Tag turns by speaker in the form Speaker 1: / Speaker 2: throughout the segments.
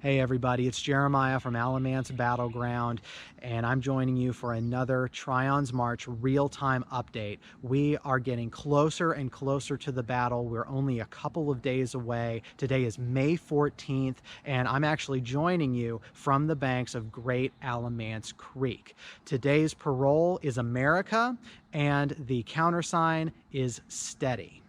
Speaker 1: Hey everybody, it's Jeremiah from Alamance Battleground, and I'm joining you for another Tryon's March real-time update. We are getting closer and closer to the battle. We're only a couple of days away. Today is May 14th, and I'm actually joining you from the banks of Great Alamance Creek. Today's parole is America, and the countersign is steady.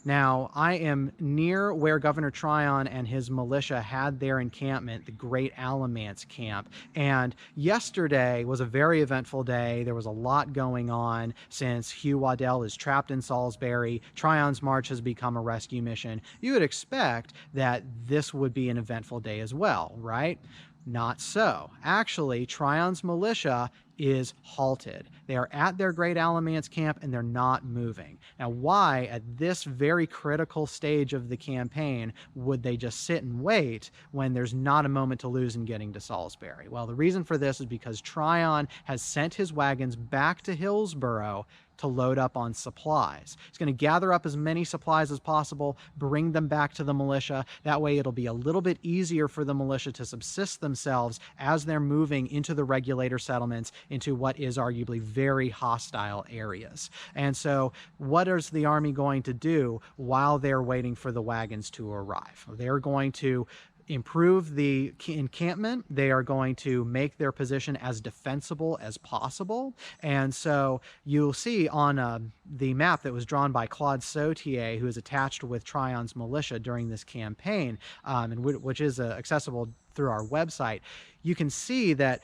Speaker 1: Now, I am near where Governor Tryon and his militia had their encampment, the Great Alamance Camp. And yesterday was a very eventful day. There was a lot going on since Hugh Waddell is trapped in Salisbury. Tryon's March has become a rescue mission. You would expect that this would be an eventful day as well, right? Not so. Actually, Tryon's militia is halted. They are at their Great Alamance camp and they're not moving. Now, why at this very critical stage of the campaign would they just sit and wait when there's not a moment to lose in getting to Salisbury? Well, the reason for this is because Tryon has sent his wagons back to Hillsborough to load up on supplies. He's going to gather up as many supplies as possible, bring them back to the militia. That way it'll be a little bit easier for the militia to subsist themselves as they're moving into the Regulator settlements, into what is arguably very hostile areas. And so what is the Army going to do while they're waiting for the wagons to arrive? They're going to improve the encampment. They are going to make their position as defensible as possible. And so you'll see on the map that was drawn by Claude Sautier, who is attached with Tryon's militia during this campaign, and which is accessible through our website, you can see that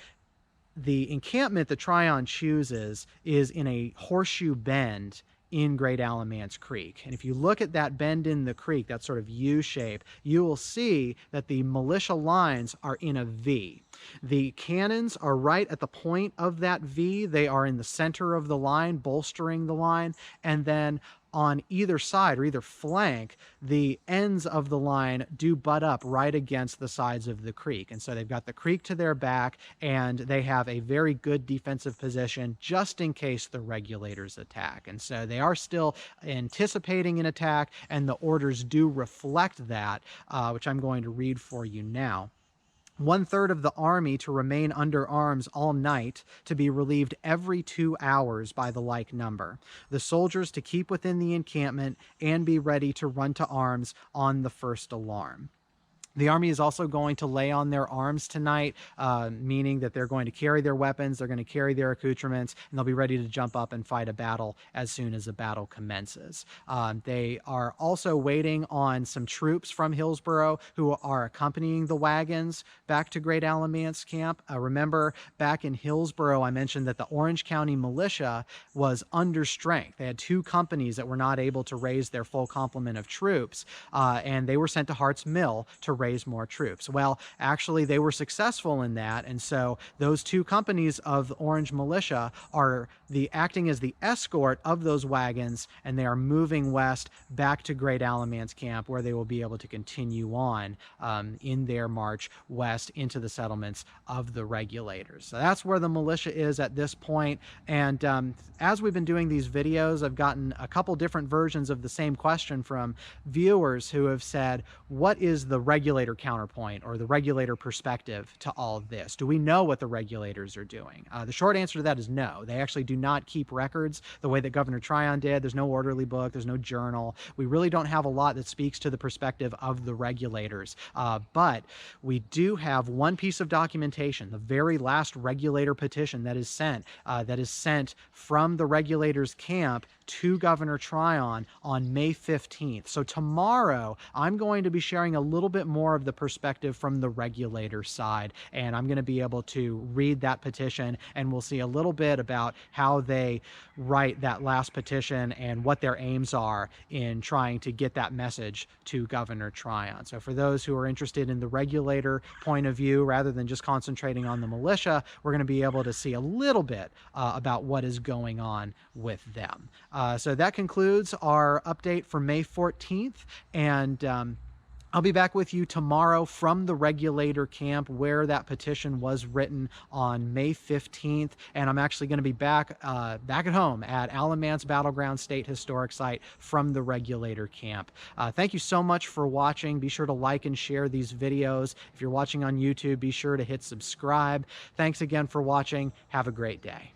Speaker 1: the encampment that Tryon chooses is in a horseshoe bend in Great Alamance Creek. And if you look at that bend in the creek, that sort of U shape, you will see that the militia lines are in a V. The cannons are right at the point of that V. They are in the center of the line, bolstering the line, and then on either side or either flank, the ends of the line do butt up right against the sides of the creek. And so they've got the creek to their back, and they have a very good defensive position just in case the Regulators attack. And so they are still anticipating an attack, and the orders do reflect that, which I'm going to read for you now. 1/3 of the Army to remain under arms all night, to be relieved every 2 hours by the like number. The soldiers to keep within the encampment and be ready to run to arms on the first alarm. The Army is also going to lay on their arms tonight, meaning that they're going to carry their weapons, they're going to carry their accoutrements, and they'll be ready to jump up and fight a battle as soon as the battle commences. They are also waiting on some troops from Hillsborough who are accompanying the wagons back to Great Alamance Camp. Remember, back in Hillsborough, I mentioned that the Orange County militia was under strength. They had 2 companies that were not able to raise their full complement of troops, and they were sent to Hart's Mill to raise more troops. Well, actually, they were successful in that, and so those 2 companies of the Orange Militia are acting as the escort of those wagons, and they are moving west back to Great Alamance Camp, where they will be able to continue on in their march west into the settlements of the Regulators. So that's where the militia is at this point. And as we've been doing these videos, I've gotten a couple different versions of the same question from viewers who have said, what is the Regulator counterpoint or the Regulator perspective to all of this? Do we know what the Regulators are doing? The short answer to that is no. They actually do not keep records the way that Governor Tryon did. There's no orderly book. There's no journal. We really don't have a lot that speaks to the perspective of the Regulators. But we do have one piece of documentation, the very last Regulator petition that is sent from the Regulators camp to Governor Tryon on May 15th. So tomorrow, I'm going to be sharing a little bit more of the perspective from the Regulator side, and I'm going to be able to read that petition, and we'll see a little bit about how they write that last petition and what their aims are in trying to get that message to Governor Tryon. So for those who are interested in the Regulator point of view, rather than just concentrating on the militia, we're going to be able to see a little bit about what is going on with them. So that concludes our update for May 14th, and I'll be back with you tomorrow from the Regulator camp where that petition was written on May 15th. And I'm actually going to be back at home at Alamance Battleground State Historic Site from the Regulator camp. Thank you so much for watching. Be sure to like and share these videos. If you're watching on YouTube, be sure to hit subscribe. Thanks again for watching. Have a great day.